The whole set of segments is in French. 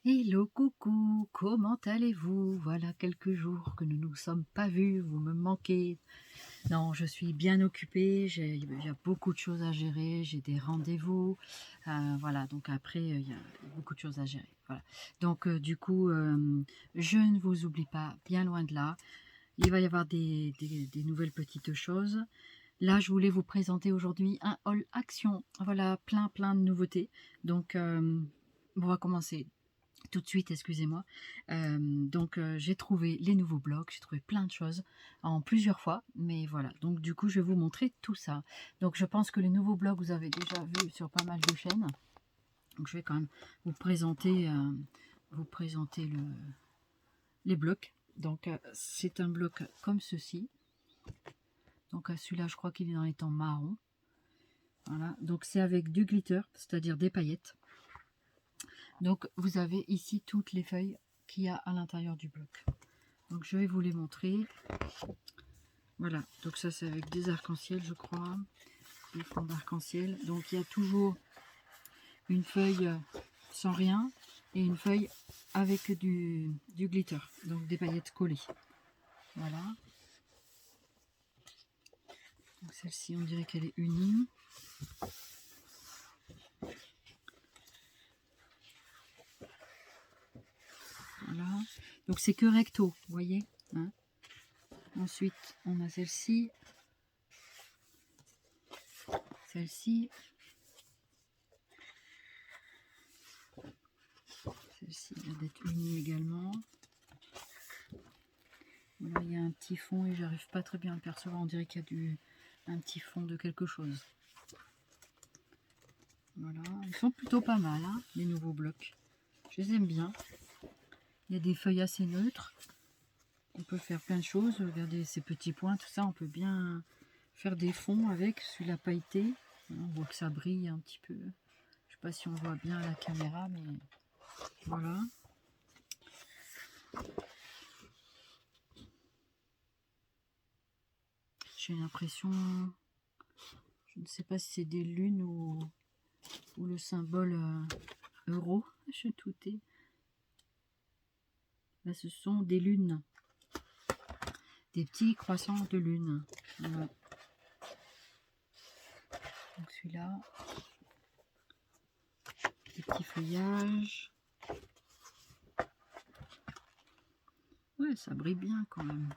Hello, coucou, comment allez-vous? Voilà quelques jours que nous ne nous sommes pas vus, vous me manquez. Non, je suis bien occupée, il y a beaucoup de choses à gérer, j'ai des rendez-vous, voilà, donc après, il y a beaucoup de choses à gérer, voilà. Donc du coup, je ne vous oublie pas, bien loin de là. Il va y avoir des nouvelles petites choses. Là, je voulais vous présenter aujourd'hui un haul action, voilà, plein de nouveautés. Donc, on va commencer tout de suite, excusez-moi. Donc j'ai trouvé les nouveaux blogs, j'ai trouvé plein de choses en plusieurs fois, mais voilà, donc du coup je vais vous montrer tout ça. Donc je pense que les nouveaux blogs vous avez déjà vu sur pas mal de chaînes, donc je vais quand même vous présenter les blocs. Donc c'est un bloc comme ceci, donc celui-là je crois qu'il est dans les tons marron, voilà, donc c'est avec du glitter, c'est-à-dire des paillettes. Donc vous avez ici toutes les feuilles qu'il y a à l'intérieur du bloc. Donc je vais vous les montrer. Voilà, donc ça c'est avec des arcs-en-ciel je crois, des fonds d'arc-en-ciel. Donc il y a toujours une feuille sans rien et une feuille avec du glitter, donc des paillettes collées. Voilà. Donc celle-ci on dirait qu'elle est unie. Voilà. Donc c'est que recto, vous voyez, hein. Ensuite on a celle-ci. Celle-ci. Celle-ci va d'être unie également. Voilà, il y a un petit fond et j'arrive pas très bien à le percevoir. On dirait qu'il y a un petit fond de quelque chose. Voilà, ils sont plutôt pas mal, hein, les nouveaux blocs. Je les aime bien. Il y a des feuilles assez neutres. On peut faire plein de choses. Regardez ces petits points, tout ça. On peut bien faire des fonds avec celui-là pailleté. On voit que ça brille un petit peu. Je sais pas si on voit bien à la caméra, mais voilà. J'ai l'impression, je ne sais pas si c'est des lunes ou le symbole euro. Je toutais. Là, ce sont des lunes. Des petits croissants de lune. Voilà. Donc celui-là. Des petits feuillages. Ouais, ça brille bien quand même.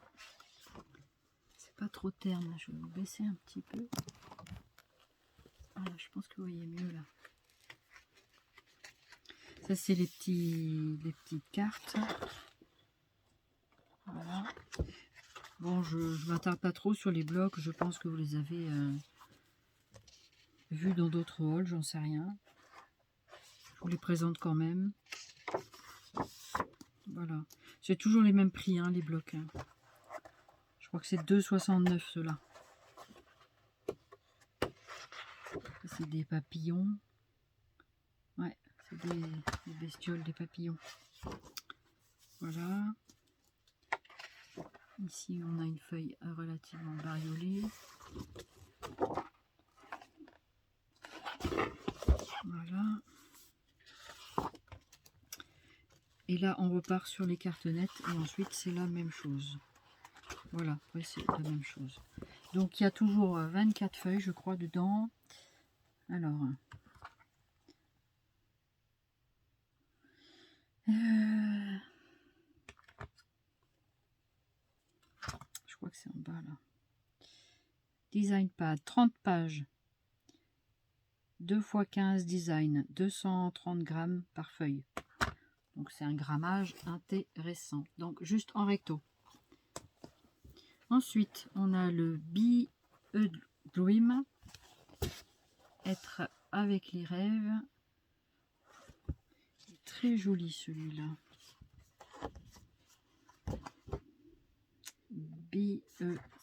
C'est pas trop terne. Je vais vous baisser un petit peu. Voilà, je pense que vous voyez mieux là. Ça, c'est les petites cartes. Voilà. Bon, je m'attarde pas trop sur les blocs. Je pense que vous les avez vus dans d'autres hauls. J'en sais rien. Je vous les présente quand même. Voilà. C'est toujours les mêmes prix, hein, les blocs. Hein. Je crois que c'est 2,69 ceux-là. C'est des papillons. Ouais, c'est des bestioles, des papillons. Voilà. Ici, on a une feuille relativement bariolée. Voilà. Et là, on repart sur les cartonnettes et ensuite, c'est la même chose. Voilà, après, c'est la même chose. Donc, il y a toujours 24 feuilles, je crois, dedans. Alors, je crois que c'est en bas, là. Design pad, 30 pages. 2 x 15 design, 230 grammes par feuille. Donc, c'est un grammage intéressant. Donc, juste en recto. Ensuite, on a le Be a Dream. Être avec les rêves. Très joli celui-là.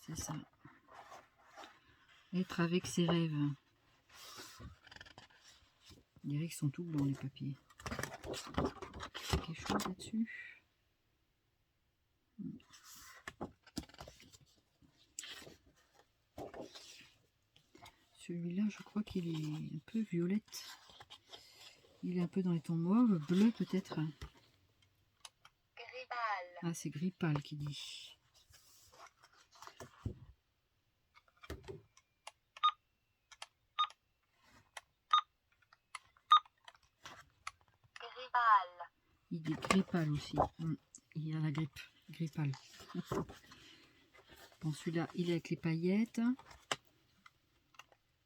C'est ça. Être avec ses rêves. On dirait qu'ils sont tout blancs les papiers. Il y a quelque chose là-dessus. Celui-là, je crois qu'il est un peu violette. Il est un peu dans les tons mauves, bleu peut-être. Ah, c'est gris pâle qui dit. Gris pâle. Il dit gris pâle aussi. Il a la grippe. Gris pâle. Bon, celui-là, il est avec les paillettes.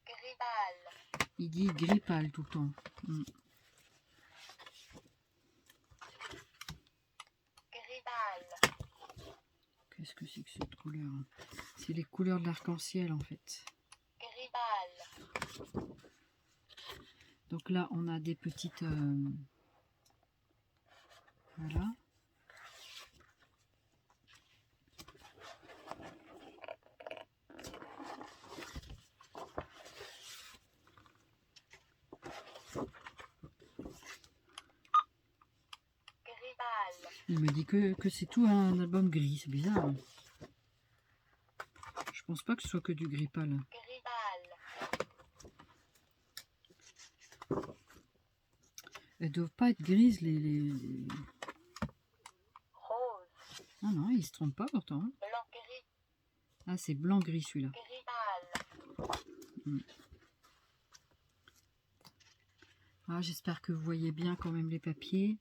Gris pâle. Il dit gris pâle tout le temps. Gris pâle. Qu'est-ce que c'est que cette couleur? C'est les couleurs de l'arc-en-ciel en fait. Gris pâle. Donc là, on a des petites... voilà. Gris pâle. Il me dit que c'est tout un album gris. C'est bizarre. Hein. Je pense pas que ce soit que du gris pâle. Gris pâle. Elles doivent pas être grises les... Rose. Ah non, il se trompe pas pourtant. Hein. Blanc gris. Ah, c'est blanc-gris celui-là. Gris pâle. Ah, j'espère que vous voyez bien quand même les papiers.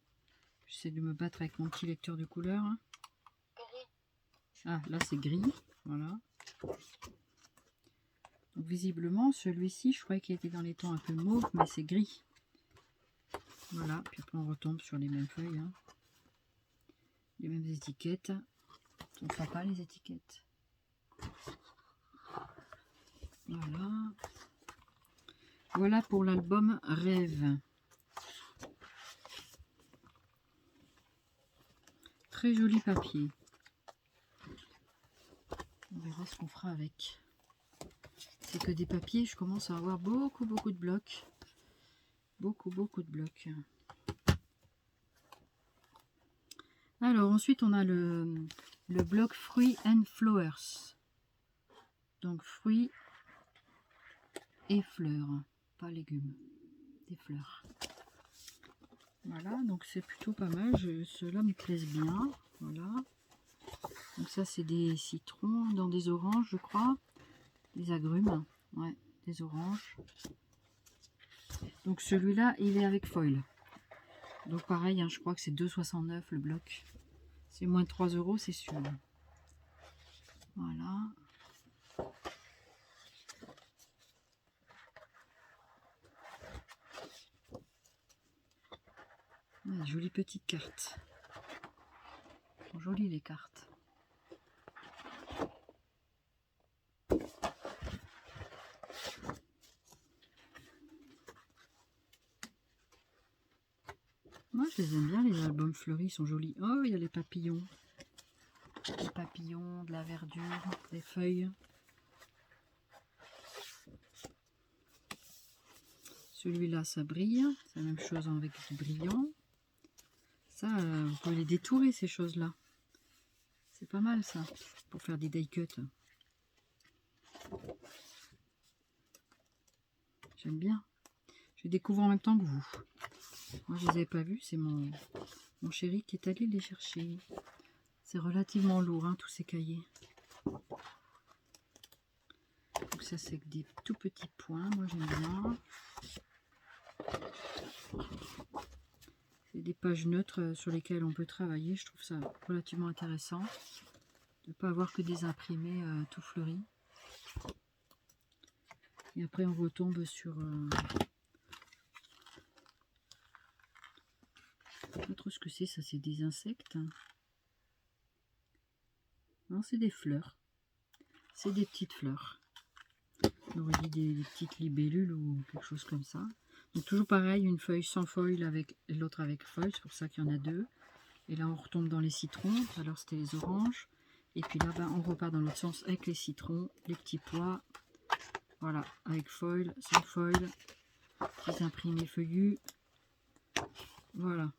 J'essaie de me battre avec mon petit lecteur de couleurs. Hein. Gris. Ah, là c'est gris. Voilà. Donc visiblement, celui-ci, je croyais qu'il était dans les tons un peu mauve, mais c'est gris. Voilà, puis après on retombe sur les mêmes feuilles. Hein. Les mêmes étiquettes. Sont sympas les étiquettes. Voilà. Voilà pour l'album Rêve. Très joli papier. On verra ce qu'on fera avec. C'est que des papiers, je commence à avoir beaucoup de blocs. Beaucoup de blocs. Alors ensuite on a le bloc Fruits and Flowers. Donc fruits et fleurs. Pas légumes. Des fleurs. Voilà, donc c'est plutôt pas mal. Ceux-là me plaisent bien. Voilà. Donc ça c'est des citrons dans des oranges, je crois. Des agrumes. Ouais, des oranges. Donc celui-là, il est avec foil. Donc pareil, hein, je crois que c'est 2,69 le bloc. C'est moins de 3 €, c'est sûr. Voilà. Ouais, jolie petite carte. Sont jolies les cartes. Moi je les aime bien les albums fleuris, ils sont jolis. Oh, il y a les papillons. Les papillons, de la verdure, des feuilles. Celui-là, ça brille. C'est la même chose avec du brillant. Ça, vous pouvez les détourer, ces choses-là. C'est pas mal, ça, pour faire des die cuts. J'aime bien. Je les découvre en même temps que vous. Moi, je les avais pas vus. C'est mon chéri qui est allé les chercher. C'est relativement lourd, hein, tous ces cahiers. Donc ça, c'est des tout petits points. Moi, j'aime bien. C'est des pages neutres sur lesquelles on peut travailler. Je trouve ça relativement intéressant. De ne pas avoir que des imprimés tout fleuris. Et après, on retombe sur... Je ne sais pas trop ce que c'est. Ça, c'est des insectes. Non, c'est des fleurs. C'est des petites fleurs. On aurait dit des petites libellules ou quelque chose comme ça. Donc toujours pareil, une feuille sans foil avec l'autre avec foil, c'est pour ça qu'il y en a deux. Et là on retombe dans les citrons, tout à l'heure c'était les oranges. Et puis là on repart dans l'autre sens avec les citrons, les petits pois. Voilà, avec foil, sans foil, petits imprimés feuillus. Voilà.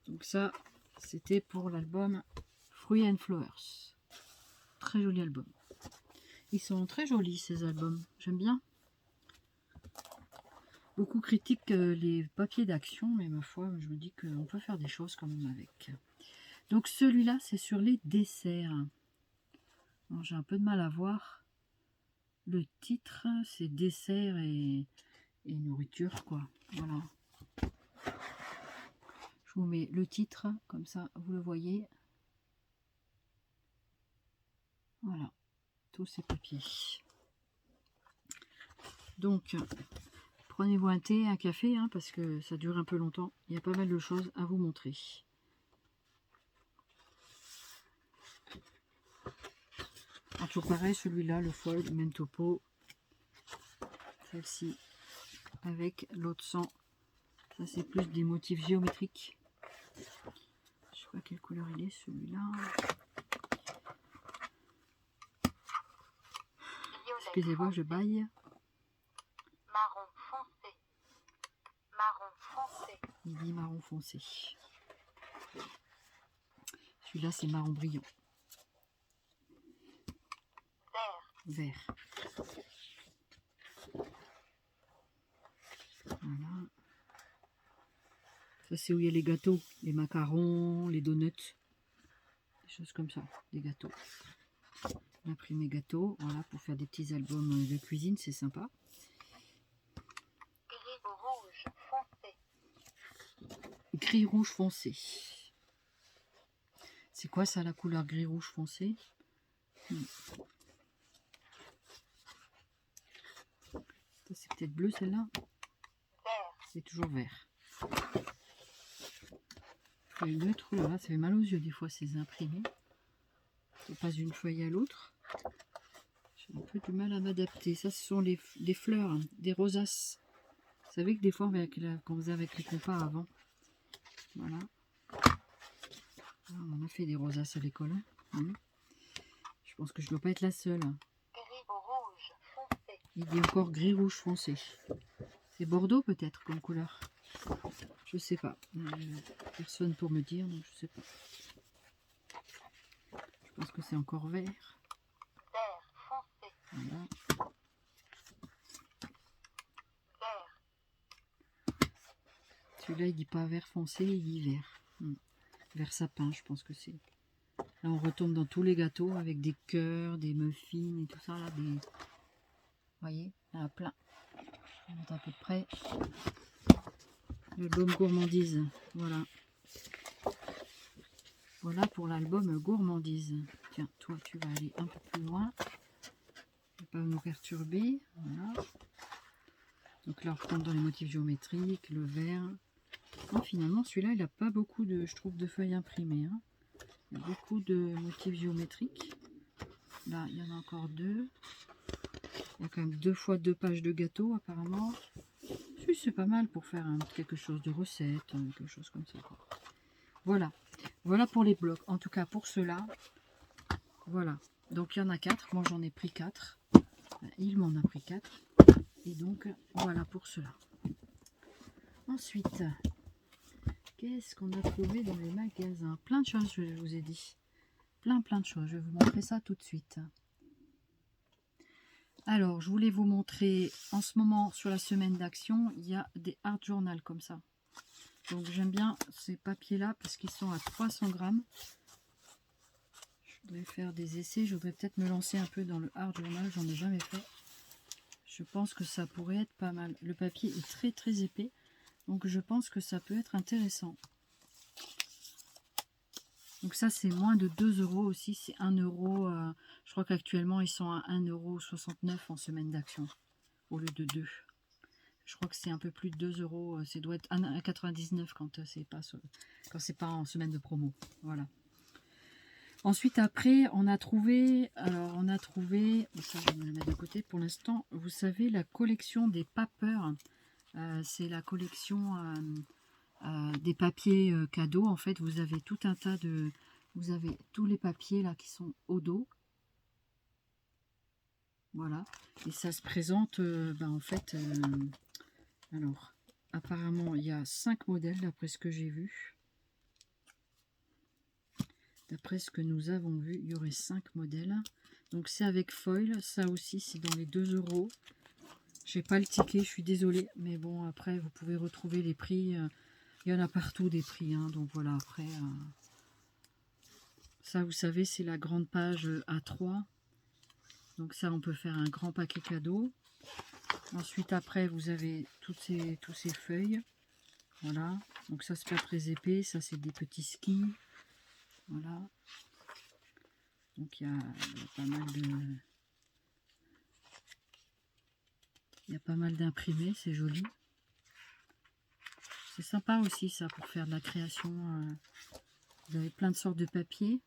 Donc ça, c'était pour l'album Fruits and Flowers. Très joli album. Ils sont très jolis ces albums, j'aime bien. Beaucoup critiquent les papiers d'action, mais ma foi, je me dis qu'on peut faire des choses quand même avec. Donc celui-là, c'est sur les desserts. J'ai un peu de mal à voir. Le titre, c'est dessert et nourriture, quoi. Voilà. Je vous mets le titre, comme ça, vous le voyez. Voilà, tous ces papiers. Donc, prenez-vous un thé, un café, hein, parce que ça dure un peu longtemps. Il y a pas mal de choses à vous montrer. Toujours pareil, celui-là, le foil, même topo. Celle-ci, avec l'autre sang. Ça, c'est plus des motifs géométriques. Je sais pas quelle couleur il est, celui-là. Excusez-moi, je baille. Marron foncé. Marron foncé. Il dit marron foncé. Celui-là, c'est marron brillant. Vert. Vert. Voilà. Ça, c'est où il y a les gâteaux, les macarons, les donuts. Des choses comme ça, des gâteaux. Imprimé gâteau, voilà, pour faire des petits albums de cuisine, c'est sympa. Gris rouge foncé. Gris rouge foncé. C'est quoi ça, la couleur gris rouge foncé? C'est peut-être bleu celle-là. Vert. C'est toujours vert. Feuille neutre, oh là là, ça fait mal aux yeux des fois ces imprimés. Je passe d'une feuille à l'autre. J'ai un peu du mal à m'adapter. Ça, ce sont des fleurs, hein, des rosaces. Vous savez que des fois, quand on faisait avec les compas avant, voilà. On a fait des rosaces à l'école. Hein. Je pense que je ne dois pas être la seule. Gris rouge foncé. Il dit encore gris rouge foncé. C'est Bordeaux peut-être comme couleur. Je sais pas. Personne pour me dire, donc je sais pas. Je pense que c'est encore vert. Vert foncé. Voilà. Vert. Celui-là, il dit pas vert foncé, il dit vert. Vert sapin, je pense que c'est. Là, on retombe dans tous les gâteaux avec des cœurs, des muffins et tout ça. Là, vous voyez, il y en a plein. Je vais mettre un peu de près. L'album gourmandise. Voilà. Voilà pour l'album gourmandise. Tiens, toi, tu vas aller un peu plus loin. Ne pas nous perturber. Voilà. Donc là, on retombe dans les motifs géométriques, le vert. Oh, finalement, celui-là, il n'a pas beaucoup de, je trouve, de feuilles imprimées. Hein. Il y a beaucoup de motifs géométriques. Là, il y en a encore deux. Il y a quand même 2 fois 2 pages de gâteau, apparemment. Si, c'est pas mal pour faire quelque chose de recette, quelque chose comme ça. Voilà. Voilà pour les blocs. En tout cas, pour ceux-là, voilà. Donc, il y en a 4. Moi, j'en ai pris 4. Il m'en a pris 4. Et donc, voilà pour cela. Ensuite, qu'est-ce qu'on a trouvé dans les magasins? Plein de choses, je vous ai dit. Plein de choses. Je vais vous montrer ça tout de suite. Alors, je voulais vous montrer, en ce moment, sur la semaine d'action, il y a des art journal comme ça. Donc, j'aime bien ces papiers-là parce qu'ils sont à 300 grammes. Je voudrais faire des essais. Je voudrais peut-être me lancer un peu dans le art journal. J'en ai jamais fait. Je pense que ça pourrait être pas mal. Le papier est très épais. Donc, je pense que ça peut être intéressant. Donc ça, c'est moins de 2 € aussi. C'est 1 €. Je crois qu'actuellement, ils sont à 1,69 € en semaine d'action. Au lieu de 2. Je crois que c'est un peu plus de 2 €. Ça doit être 1,99 € quand c'est pas en semaine de promo. Voilà. Ensuite, après, on a trouvé... Alors, on a trouvé... Ça, je vais me le mettre de côté pour l'instant. Vous savez, la collection des papers. C'est la collection... des papiers cadeaux. En fait, vous avez tout un tas de... Vous avez tous les papiers là qui sont au dos. Voilà. Et ça se présente, en fait... alors, apparemment, il y a 5 modèles d'après ce que j'ai vu. D'après ce que nous avons vu, il y aurait 5 modèles. Donc, c'est avec foil. Ça aussi, c'est dans les 2 €. Je n'ai pas le ticket, je suis désolée. Mais bon, après, vous pouvez retrouver les prix... il y en a partout des prix, hein, donc voilà, après, Ça, vous savez, c'est la grande page A3. Donc ça, on peut faire un grand paquet cadeau. Ensuite, après, vous avez toutes ces feuilles. Voilà. Donc ça, c'est pas très épais. Ça, c'est des petits skis. Voilà. Donc il y a pas mal de... Il y a pas mal d'imprimés. C'est joli. C'est sympa aussi, ça, pour faire de la création. Vous avez plein de sortes de papier.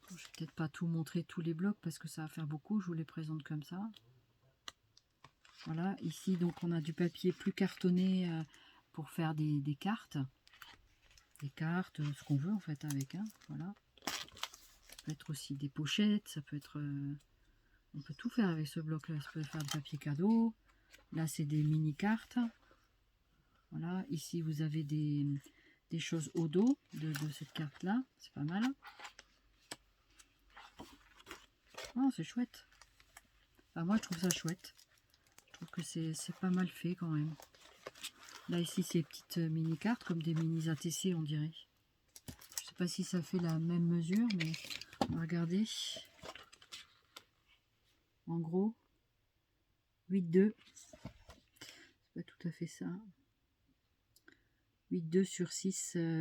Je vais peut-être pas tout montrer, tous les blocs, parce que ça va faire beaucoup. Je vous les présente comme ça. Voilà, ici, donc, on a du papier plus cartonné pour faire des cartes. Des cartes, ce qu'on veut, en fait, avec. Hein, voilà. Ça peut être aussi des pochettes. Ça peut être... on peut tout faire avec ce bloc-là. Ça peut faire du papier cadeau. Là, c'est des mini-cartes. Voilà, ici, vous avez des choses au dos de cette carte-là. C'est pas mal. Oh, c'est chouette. Enfin, moi, je trouve ça chouette. Je trouve que c'est pas mal fait quand même. Là, ici, ces petites mini-cartes, comme des mini-ATC, on dirait. Je sais pas si ça fait la même mesure, mais on va regarder. En gros, 8,2. C'est pas tout à fait ça. 8,2 sur 6,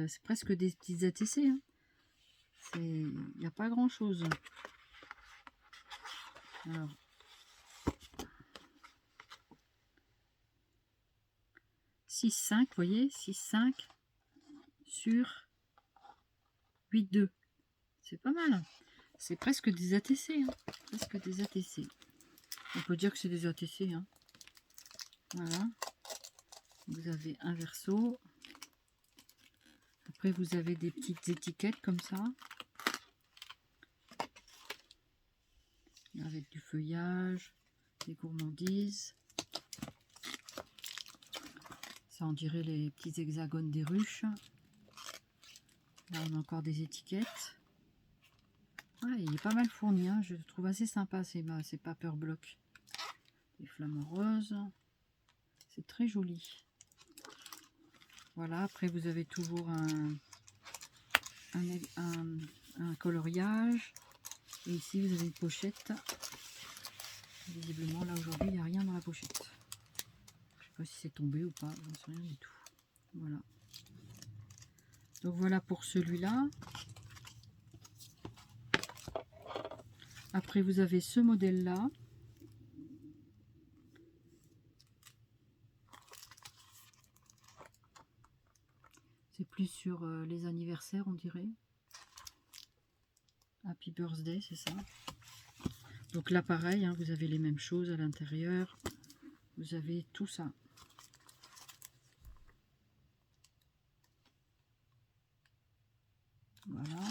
c'est presque des petites ATC. Hein. Il n'y a pas grand-chose. Alors, 6,5, vous voyez, 6,5 sur 8,2. C'est pas mal. C'est presque des ATC. Hein. Presque des ATC. On peut dire que c'est des ATC. Hein. Voilà. Vous avez un verso. Après, vous avez des petites étiquettes comme ça. Avec du feuillage, des gourmandises. Ça, on dirait les petits hexagones des ruches. Là, on a encore des étiquettes. Ah, il est pas mal fourni. Hein. Je le trouve assez sympa, ces paper blocks. Des flamants roses. C'est très joli. Voilà, après, vous avez toujours un coloriage. Et ici, vous avez une pochette. Visiblement, là, aujourd'hui, il n'y a rien dans la pochette. Je ne sais pas si c'est tombé ou pas. Je ne sais rien du tout. Voilà. Donc, voilà pour celui-là. Après, vous avez ce modèle-là. C'est plus sur les anniversaires, on dirait. Happy Birthday, c'est ça. Donc là, pareil, hein, vous avez les mêmes choses à l'intérieur. Vous avez tout ça. Voilà.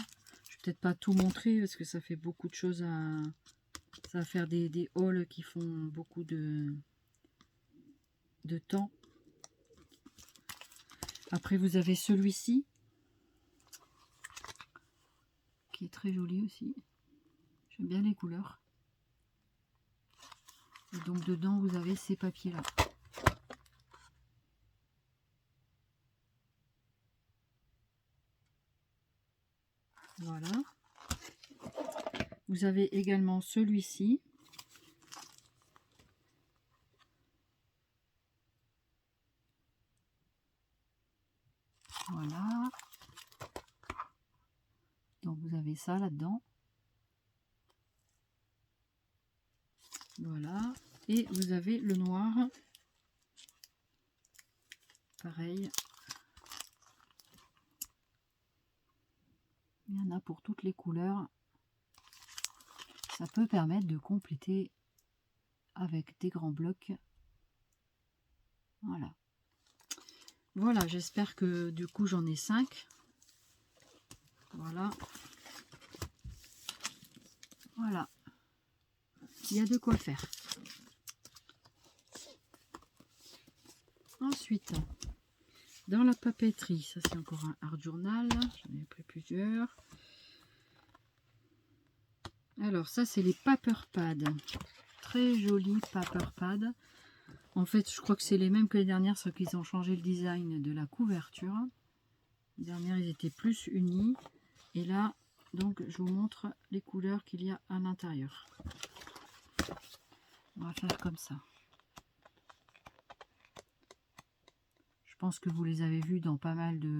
Je vais peut-être pas tout montrer parce que ça fait beaucoup de choses à... Ça va faire des hauls qui font beaucoup de temps. Après, vous avez celui-ci. Qui est très joli aussi. J'aime bien les couleurs. Et donc dedans, vous avez ces papiers-là. Voilà. Vous avez également celui-ci. Voilà. Donc vous avez ça là-dedans. Voilà. Et vous avez le noir. Pareil. Il y en a pour toutes les couleurs. Ça peut permettre de compléter avec des grands blocs. Voilà. Voilà, j'espère que du coup j'en ai 5. Voilà. Voilà. Il y a de quoi faire. Ensuite, dans la papeterie, ça c'est encore un art journal. J'en ai pris plusieurs. Alors ça c'est les paper pads. Très jolis paper pads. En fait, je crois que c'est les mêmes que les dernières, sauf qu'ils ont changé le design de la couverture. Les dernières, ils étaient plus unis. Et là, donc, je vous montre les couleurs qu'il y a à l'intérieur. On va faire comme ça. Je pense que vous les avez vus dans pas mal de...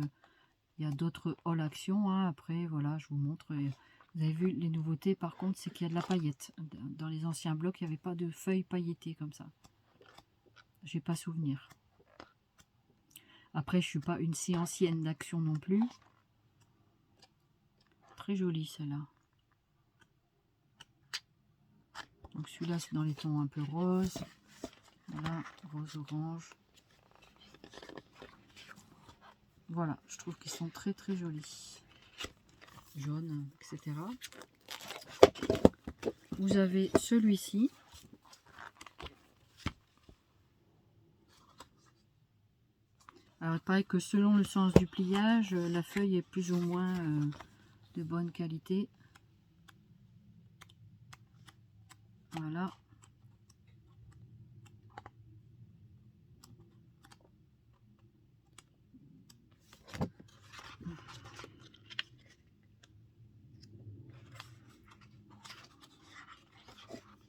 Il y a d'autres haul action. Hein. Après, voilà, je vous montre. Vous avez vu, les nouveautés, par contre, c'est qu'il y a de la paillette. Dans les anciens blocs, il n'y avait pas de feuilles paillettées comme ça. J'ai pas souvenir. Après, je suis pas une si ancienne d'action non plus. Très jolie celle-là. Donc celui-là, c'est dans les tons un peu roses. Voilà, rose-orange. Voilà, je trouve qu'ils sont très très jolis. Jaune, etc. Vous avez celui-ci. Alors, il paraît que selon le sens du pliage, la feuille est plus ou moins de bonne qualité. Voilà.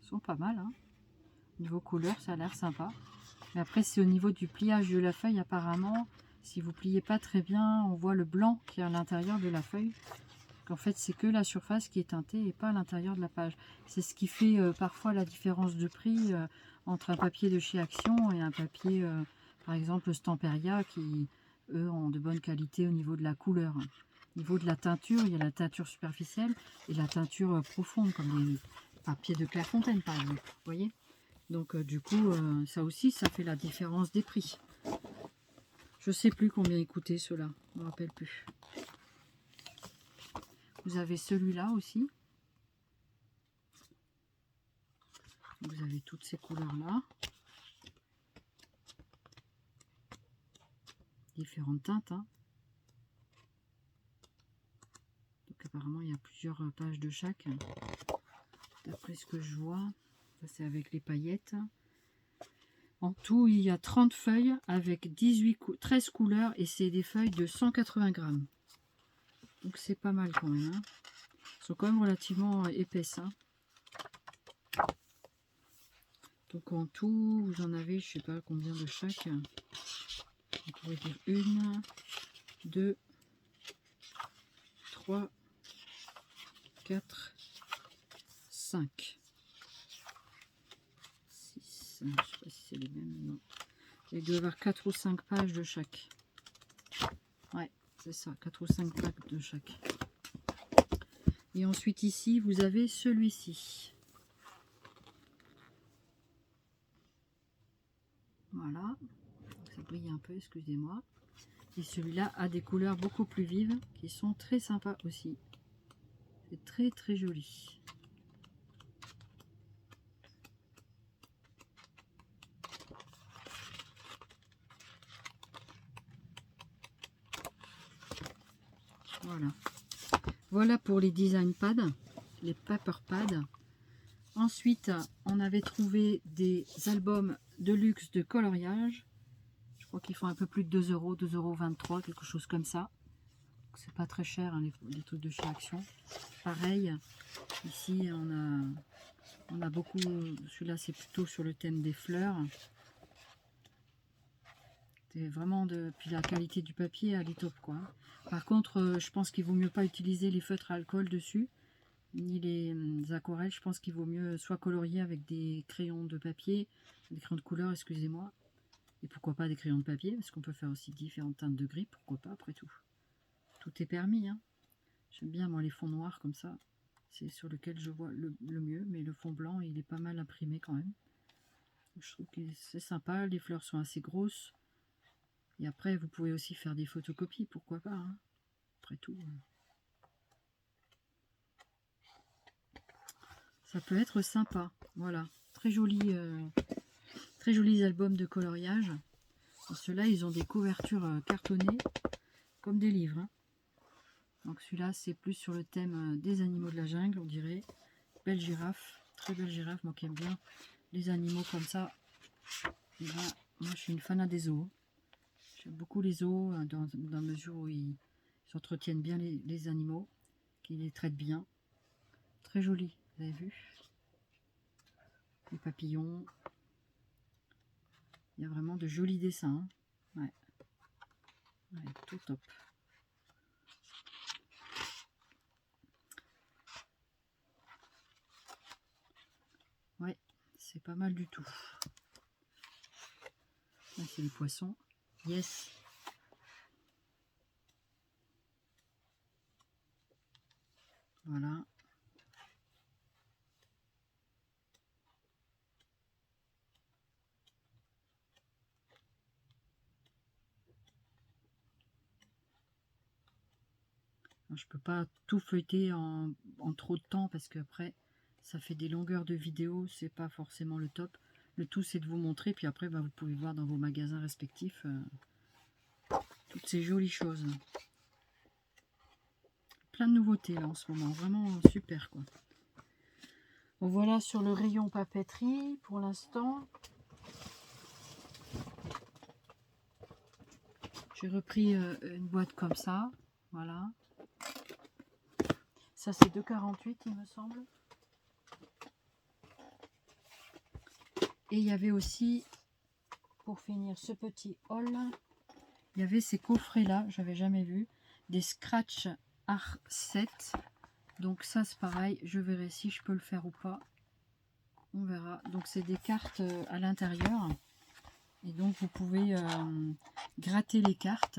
Ils sont pas mal, hein. Niveau couleur, ça a l'air sympa. Mais après, c'est au niveau du pliage de la feuille, apparemment. Si vous pliez pas très bien, on voit le blanc qui est à l'intérieur de la feuille. En fait, c'est que la surface qui est teintée et pas à l'intérieur de la page. C'est ce qui fait parfois la différence de prix entre un papier de chez Action et un papier, par exemple, Stamperia, qui, eux, ont de bonne qualité au niveau de la couleur. Au niveau de la teinture, il y a la teinture superficielle et la teinture profonde, comme les papiers de Clairefontaine, par exemple. Vous voyez? Donc, du coup, ça aussi, ça fait la différence des prix. Je sais plus combien il coûtait ceux-là. Je ne me rappelle plus. Vous avez celui-là aussi. Vous avez toutes ces couleurs-là. Différentes teintes. Hein. Donc apparemment, il y a plusieurs pages de chaque. D'après ce que je vois, ça c'est avec les paillettes. En tout, il y a 30 feuilles avec 13 couleurs et c'est des feuilles de 180 grammes. Donc c'est pas mal quand même. Hein. Elles sont quand même relativement épaisses. Hein. Donc en tout, vous en avez, je sais pas combien de chaque. On pourrait dire 1, 2, 3, 4, 5, 6. Je ne sais pas si c'est les mêmes. Non. Il doit y avoir 4 ou 5 pages de chaque. Ouais, c'est ça, 4 ou 5 pages de chaque. Et ensuite ici, vous avez celui-ci. Voilà. Ça brille un peu, excusez-moi. Et celui-là a des couleurs beaucoup plus vives qui sont très sympas aussi. C'est très très joli. Voilà. Voilà pour les design pads, les paper pads. Ensuite, on avait trouvé des albums de luxe de coloriage. Je crois qu'ils font un peu plus de 2 euros, 2,23 €, quelque chose comme ça. C'est pas très cher, hein, les trucs de chez Action. Pareil, ici on a beaucoup, celui-là c'est plutôt sur le thème des fleurs. C'est vraiment de, puis la qualité du papier elle est top quoi. Par contre, je pense qu'il vaut mieux pas utiliser les feutres à alcool dessus, ni les aquarelles. Je pense qu'il vaut mieux soit colorier avec des crayons de papier, des crayons de couleur, excusez-moi. Et pourquoi pas des crayons de papier, parce qu'on peut faire aussi différentes teintes de gris, pourquoi pas après tout. Tout est permis, hein. J'aime bien moi les fonds noirs comme ça. C'est sur lequel je vois le mieux, mais le fond blanc il est pas mal imprimé quand même. Je trouve que c'est sympa, les fleurs sont assez grosses. Et après vous pouvez aussi faire des photocopies, pourquoi pas, hein. Après tout. Ça peut être sympa, voilà. Très jolis albums de coloriage. Ceux-là ils ont des couvertures cartonnées comme des livres, hein. Donc celui-là, c'est plus sur le thème des animaux de la jungle, on dirait. Belle girafe, très belle girafe, moi qui aime bien les animaux comme ça. Et ben, moi, je suis une fan des zoos. J'aime beaucoup les zoos dans la mesure où ils entretiennent bien les animaux. qui les traite bien. Très joli, vous avez vu? Les papillons. Il y a vraiment de jolis dessins. Hein. Ouais. Ouais, tout top. Ouais, c'est pas mal du tout. Là, c'est les poissons. Yes. Voilà. Alors, je peux pas tout feuilleter en trop de temps parce qu'après ça fait des longueurs de vidéo, c'est pas forcément le top. Le tout c'est de vous montrer, puis après bah, vous pouvez voir dans vos magasins respectifs toutes ces jolies choses. Plein de nouveautés là en ce moment, vraiment super quoi. Donc voilà sur le rayon papeterie pour l'instant. J'ai repris une boîte comme ça, voilà. Ça c'est 2,48 il me semble. Et il y avait aussi, pour finir ce petit haul, il y avait ces coffrets là, j'avais jamais vu, des scratch art 7. Donc ça c'est pareil, je verrai si je peux le faire ou pas. On verra. Donc c'est des cartes à l'intérieur. Et donc vous pouvez gratter les cartes.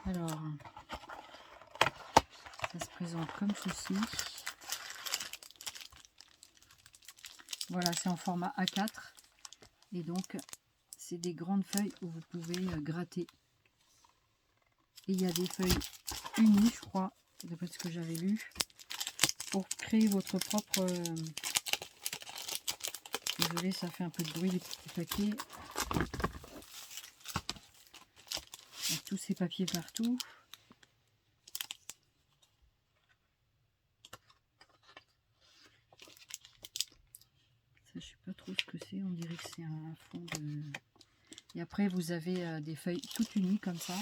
Alors, ça se présente comme ceci. Voilà, c'est en format A4. Et donc, c'est des grandes feuilles où vous pouvez gratter. Et il y a des feuilles unies, je crois, d'après ce que j'avais lu, pour créer votre propre... Désolée, ça fait un peu de bruit les petits papiers. Avec tous ces papiers partout. Ça, je sais pas trop ce que c'est. On dirait que c'est un fond de... Et après, vous avez des feuilles toutes unies comme ça,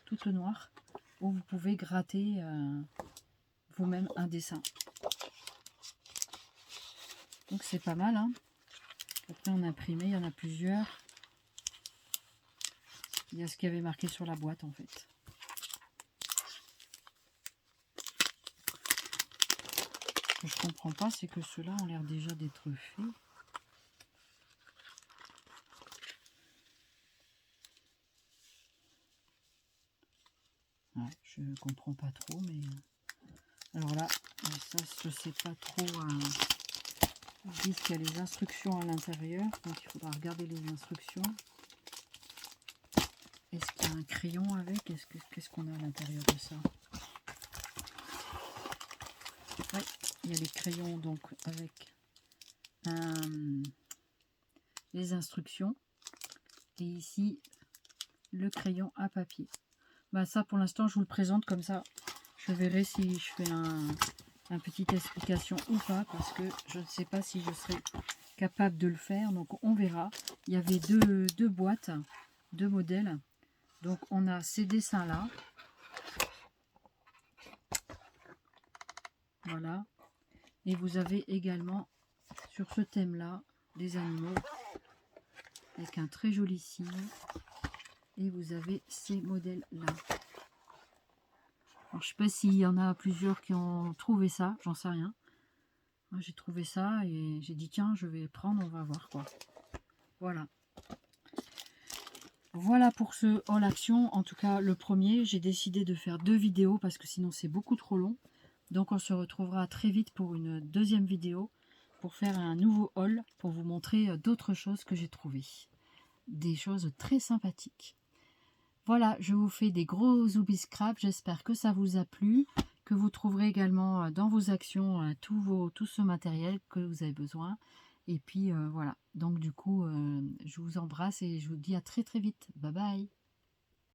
toutes noires, où vous pouvez gratter vous-même un dessin. Donc c'est pas mal. Hein. Après, on a imprimé, il y en a plusieurs. Il y a ce qui avait marqué sur la boîte en fait. Ce que je comprends pas, c'est que ceux-là ont l'air déjà d'être faits. Ouais, je comprends pas trop, mais... Alors là, ça, je sais pas trop... Ils disent qu'il y a les instructions à l'intérieur, donc il faudra regarder les instructions. Est-ce qu'il y a un crayon avec? Qu'est-ce qu'on a à l'intérieur de ça? Oui, il y a les crayons donc avec les instructions. Et ici, le crayon à papier. Bah ça pour l'instant je vous le présente comme ça. Je verrai si je fais un petite explication ou pas, parce que je ne sais pas si je serai capable de le faire. Donc on verra. Il y avait deux boîtes, deux modèles. Donc on a ces dessins là. Voilà. Et vous avez également sur ce thème là des animaux avec un très joli signe. Et vous avez ces modèles là. Alors, je sais pas s'il y en a plusieurs qui ont trouvé ça, j'en sais rien. Moi j'ai trouvé ça et j'ai dit tiens je vais prendre, on va voir quoi. Voilà. Voilà pour ce haul action, en tout cas le premier. J'ai décidé de faire 2 vidéos parce que sinon c'est beaucoup trop long. Donc on se retrouvera très vite pour une deuxième vidéo pour faire un nouveau haul pour vous montrer d'autres choses que j'ai trouvées. Des choses très sympathiques. Voilà, je vous fais des gros zoubis scrap. J'espère que ça vous a plu, que vous trouverez également dans vos actions tout ce matériel que vous avez besoin. Et puis voilà, donc du coup, je vous embrasse et je vous dis à très très vite. Bye bye.